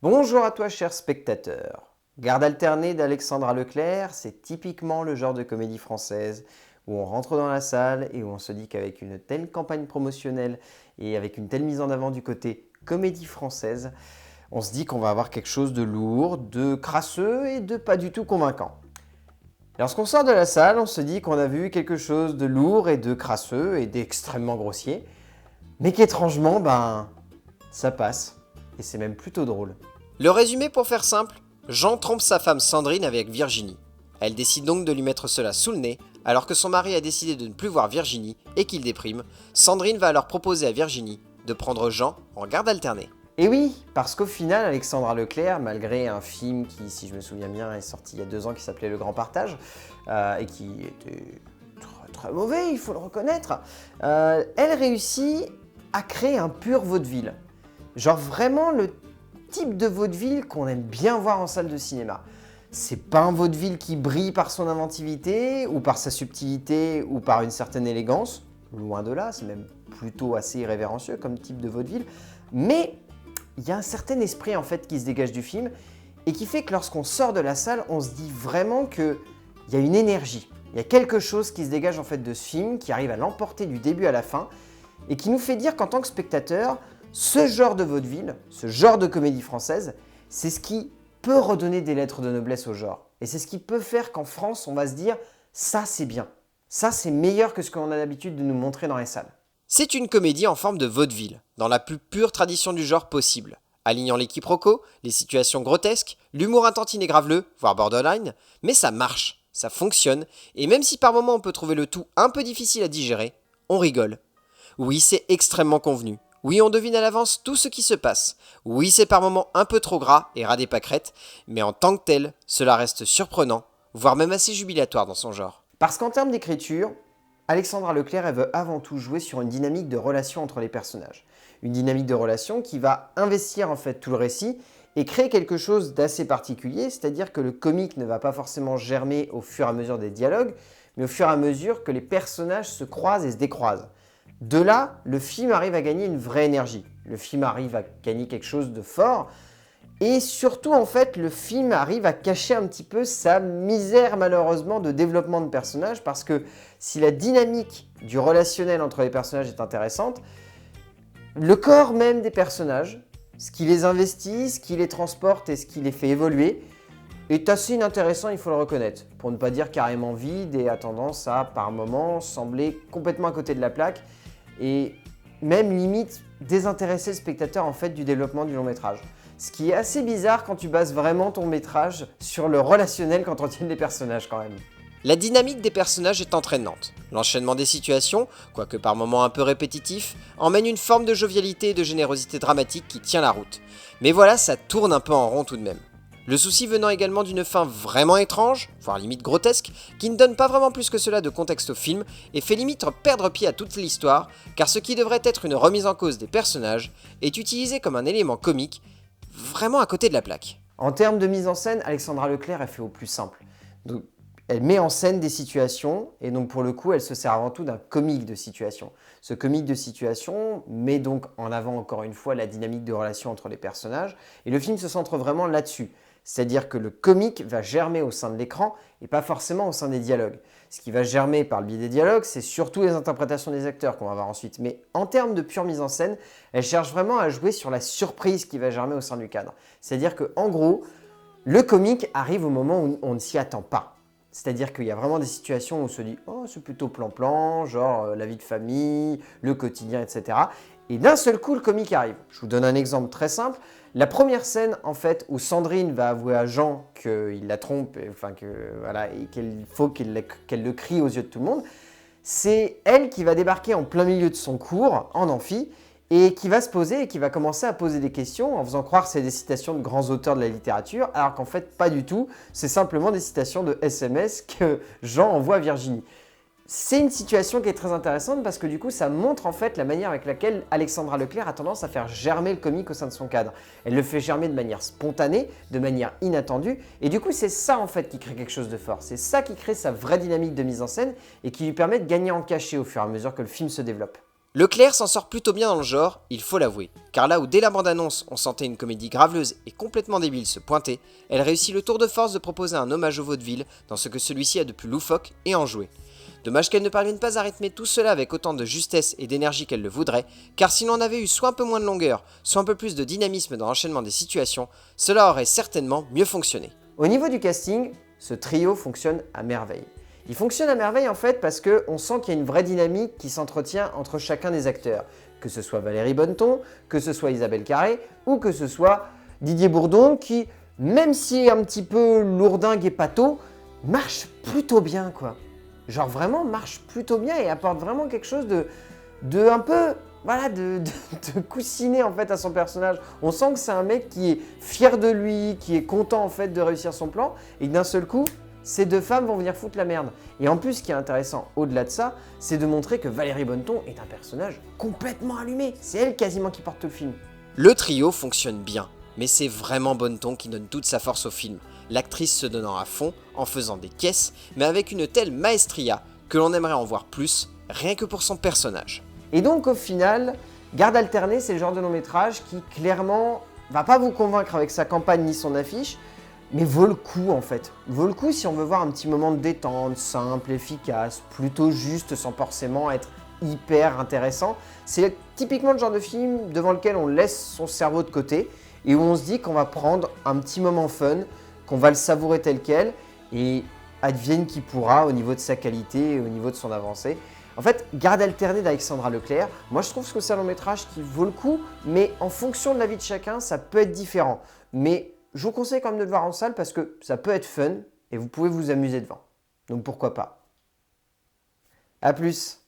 Bonjour à toi cher spectateur. Garde alternée d'Alexandra Leclerc, c'est typiquement le genre de comédie française où on rentre dans la salle et où on se dit qu'avec une telle campagne promotionnelle et avec une telle mise en avant du côté comédie française, on se dit qu'on va avoir quelque chose de lourd, de crasseux et de pas du tout convaincant. Lorsqu'on sort de la salle, on se dit qu'on a vu quelque chose de lourd et de crasseux et d'extrêmement grossier, mais qu'étrangement, ça passe. Et c'est même plutôt drôle. Le résumé pour faire simple, Jean trompe sa femme Sandrine avec Virginie. Elle décide donc de lui mettre cela sous le nez, alors que son mari a décidé de ne plus voir Virginie et qu'il déprime. Sandrine va alors proposer à Virginie de prendre Jean en garde alternée. Et oui, parce qu'au final, Alexandra Leclerc, malgré un film qui, si je me souviens bien, est sorti il y a 2 ans qui s'appelait Le Grand Partage, et qui était très mauvais, il faut le reconnaître, elle réussit à créer un pur vaudeville. Genre vraiment le type de vaudeville qu'on aime bien voir en salle de cinéma. C'est pas un vaudeville qui brille par son inventivité, ou par sa subtilité, ou par une certaine élégance. Loin de là, c'est même plutôt assez irrévérencieux comme type de vaudeville. Mais il y a un certain esprit en fait qui se dégage du film et qui fait que lorsqu'on sort de la salle, on se dit vraiment qu'il y a une énergie. Il y a quelque chose qui se dégage en fait de ce film, qui arrive à l'emporter du début à la fin et qui nous fait dire qu'en tant que spectateur, ce genre de vaudeville, ce genre de comédie française, c'est ce qui peut redonner des lettres de noblesse au genre. Et c'est ce qui peut faire qu'en France, on va se dire « ça c'est bien, ça c'est meilleur que ce qu'on a l'habitude de nous montrer dans les salles ». C'est une comédie en forme de vaudeville, dans la plus pure tradition du genre possible, alignant les quiproquos, les situations grotesques, l'humour intentine et graveleux, voire borderline, mais ça marche, ça fonctionne, et même si par moments on peut trouver le tout un peu difficile à digérer, on rigole. Oui, c'est extrêmement convenu. Oui, on devine à l'avance tout ce qui se passe. Oui, c'est par moments un peu trop gras et ras des pâquerettes, mais en tant que tel, cela reste surprenant, voire même assez jubilatoire dans son genre. Parce qu'en termes d'écriture, Alexandra Leclerc, elle veut avant tout jouer sur une dynamique de relation entre les personnages. Une dynamique de relation qui va investir en fait tout le récit et créer quelque chose d'assez particulier, c'est-à-dire que le comique ne va pas forcément germer au fur et à mesure des dialogues, mais au fur et à mesure que les personnages se croisent et se décroisent. De là, le film arrive à gagner une vraie énergie. Le film arrive à gagner quelque chose de fort. Et surtout, en fait, le film arrive à cacher un petit peu sa misère, malheureusement, de développement de personnages. Parce que si la dynamique du relationnel entre les personnages est intéressante, le corps même des personnages, ce qui les investit, ce qui les transporte et ce qui les fait évoluer, est assez inintéressant, il faut le reconnaître. Pour ne pas dire carrément vide et a tendance à, par moments, sembler complètement à côté de la plaque. Et même limite désintéresser le spectateur en fait du développement du long métrage. Ce qui est assez bizarre quand tu bases vraiment ton métrage sur le relationnel qu'entretiennent les personnages quand même. La dynamique des personnages est entraînante. L'enchaînement des situations, quoique par moments un peu répétitif, emmène une forme de jovialité et de générosité dramatique qui tient la route. Mais voilà, ça tourne un peu en rond tout de même. Le souci venant également d'une fin vraiment étrange, voire limite grotesque, qui ne donne pas vraiment plus que cela de contexte au film et fait limite perdre pied à toute l'histoire, car ce qui devrait être une remise en cause des personnages est utilisé comme un élément comique, vraiment à côté de la plaque. En termes de mise en scène, Alexandra Leclerc, elle fait au plus simple. Donc, elle met en scène des situations et donc pour le coup, elle se sert avant tout d'un comique de situation. Ce comique de situation met donc en avant encore une fois la dynamique de relation entre les personnages et le film se centre vraiment là-dessus. C'est-à-dire que le comique va germer au sein de l'écran et pas forcément au sein des dialogues. Ce qui va germer par le biais des dialogues, c'est surtout les interprétations des acteurs qu'on va voir ensuite. Mais en termes de pure mise en scène, elle cherche vraiment à jouer sur la surprise qui va germer au sein du cadre. C'est-à-dire qu'en gros, le comique arrive au moment où on ne s'y attend pas. C'est-à-dire qu'il y a vraiment des situations où on se dit « Oh, c'est plutôt plan-plan, genre la vie de famille, le quotidien, etc. » Et d'un seul coup, le comique arrive. Je vous donne un exemple très simple. La première scène, en fait, où Sandrine va avouer à Jean qu'il la trompe, et qu'il faut qu'elle le crie aux yeux de tout le monde, c'est elle qui va débarquer en plein milieu de son cours, en amphi, et qui va se poser et qui va commencer à poser des questions en faisant croire que c'est des citations de grands auteurs de la littérature, alors qu'en fait, pas du tout. C'est simplement des citations de SMS que Jean envoie à Virginie. C'est une situation qui est très intéressante parce que du coup, ça montre en fait la manière avec laquelle Alexandra Leclerc a tendance à faire germer le comique au sein de son cadre. Elle le fait germer de manière spontanée, de manière inattendue, et du coup, c'est ça en fait qui crée quelque chose de fort. C'est ça qui crée sa vraie dynamique de mise en scène et qui lui permet de gagner en cachet au fur et à mesure que le film se développe. Leclerc s'en sort plutôt bien dans le genre, il faut l'avouer, car là où dès la bande-annonce on sentait une comédie graveleuse et complètement débile se pointer, elle réussit le tour de force de proposer un hommage au vaudeville dans ce que celui-ci a de plus loufoque et enjoué. Dommage qu'elle ne parvienne pas à rythmer tout cela avec autant de justesse et d'énergie qu'elle le voudrait, car si l'on avait eu soit un peu moins de longueur, soit un peu plus de dynamisme dans l'enchaînement des situations, cela aurait certainement mieux fonctionné. Au niveau du casting, ce trio fonctionne à merveille. Il fonctionne à merveille en fait parce qu'on sent qu'il y a une vraie dynamique qui s'entretient entre chacun des acteurs. Que ce soit Valérie Bonneton, que ce soit Isabelle Carré ou que ce soit Didier Bourdon qui, même si est un petit peu lourdingue et pâteau, marche plutôt bien quoi. Genre vraiment marche plutôt bien et apporte vraiment quelque chose de un peu, voilà, de coussiné en fait à son personnage. On sent que c'est un mec qui est fier de lui, qui est content en fait de réussir son plan et que d'un seul coup, ces deux femmes vont venir foutre la merde. Et en plus, ce qui est intéressant au-delà de ça, c'est de montrer que Valérie Bonneton est un personnage complètement allumé. C'est elle quasiment qui porte tout le film. Le trio fonctionne bien, mais c'est vraiment Bonneton qui donne toute sa force au film, l'actrice se donnant à fond, en faisant des caisses, mais avec une telle maestria que l'on aimerait en voir plus, rien que pour son personnage. Et donc au final, Garde alternée, c'est le genre de long métrage qui clairement va pas vous convaincre avec sa campagne ni son affiche, mais vaut le coup en fait. Vaut le coup si on veut voir un petit moment de détente, simple, efficace, plutôt juste sans forcément être hyper intéressant. C'est typiquement le genre de film devant lequel on laisse son cerveau de côté et où on se dit qu'on va prendre un petit moment fun, qu'on va le savourer tel quel et advienne qui pourra au niveau de sa qualité et au niveau de son avancée. En fait, Garde alternée d'Alexandra Leclerc, moi je trouve que c'est un long métrage qui vaut le coup, mais en fonction de la vie de chacun, ça peut être différent. Mais je vous conseille quand même de le voir en salle parce que ça peut être fun et vous pouvez vous amuser devant. Donc pourquoi pas. A plus.